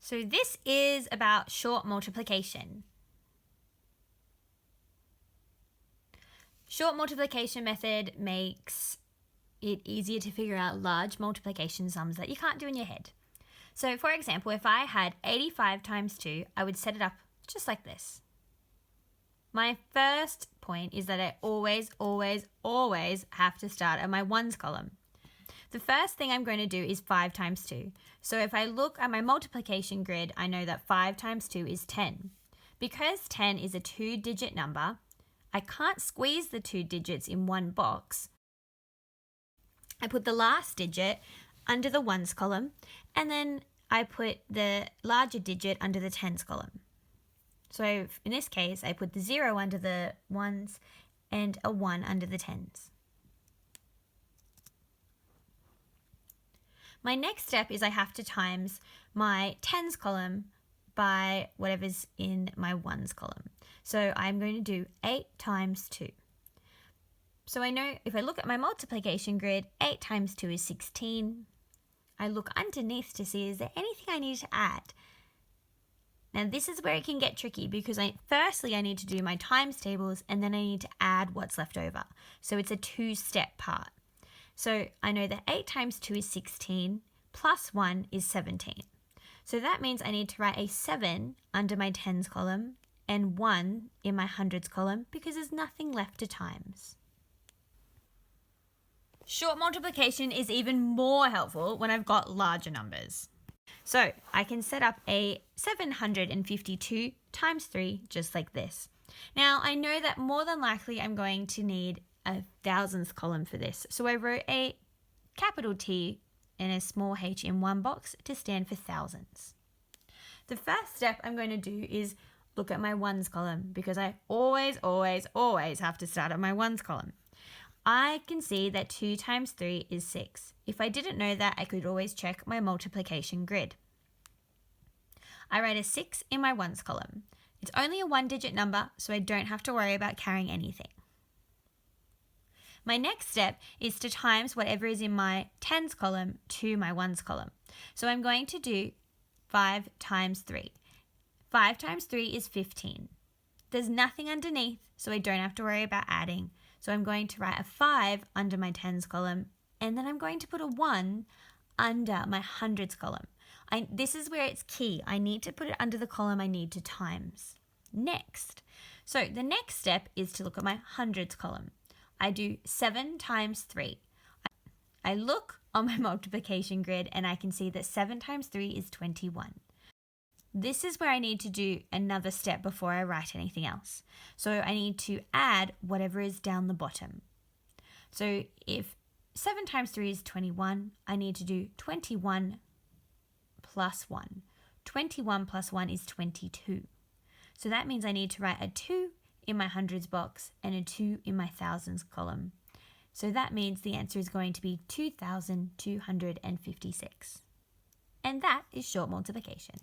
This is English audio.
So this is about short multiplication. Short multiplication method makes it easier to figure out large multiplication sums that you can't do in your head. So for example, if I had 85 times 2, I would set it up just like this. My first point is that I always have to start at my ones column. The first thing I'm going to do is 5 times 2. So if I look at my multiplication grid, I know that 5 times 2 is 10. Because 10 is a 2-digit number, I can't squeeze the 2 digits in one box. I put the last digit under the ones column, and then I put the larger digit under the tens column. So in this case, I put the 0 under the ones and a 1 under the tens. My next step is I have to times my tens column by whatever's in my ones column. So I'm going to do 8 times 2. So I know if I look at my multiplication grid, 8 times 2 is 16. I look underneath to see, is there anything I need to add? Now this is where it can get tricky because firstly I need to do my times tables and then I need to add what's left over. So it's a 2-step part. So I know that 8 times 2 is 16 plus 1 is 17. So that means I need to write a 7 under my tens column and 1 in my hundreds column because there's nothing left to times. Short multiplication is even more helpful when I've got larger numbers. So I can set up a 752 times 3 just like this. Now I know that more than likely I'm going to need a thousands column for this. So I wrote a capital T and a small h in one box to stand for thousands. The first step I'm going to do is look at my ones column because I always have to start at my ones column. I can see that 2 times 3 is 6. If I didn't know that, I could always check my multiplication grid. I write a 6 in my ones column. It's only a 1-digit number, so I don't have to worry about carrying anything. My next step is to times whatever is in my tens column to my ones column. So I'm going to do 5 times 3. 5 times 3 is 15. There's nothing underneath, so I don't have to worry about adding. So I'm going to write a 5 under my tens column, and then I'm going to put a 1 under my hundreds column. This is where it's key. I need to put it under the column I need to times. Next. So the next step is to look at my hundreds column. I do 7 times 3. I look on my multiplication grid and I can see that 7 times 3 is 21. This is where I need to do another step before I write anything else. So I need to add whatever is down the bottom. So if 7 times 3 is 21, I need to do 21 plus 1. 21 plus 1 is 22. So that means I need to write a 2 in my hundreds box and a 2 in my thousands column. So that means the answer is going to be 2,256. And that is short multiplication.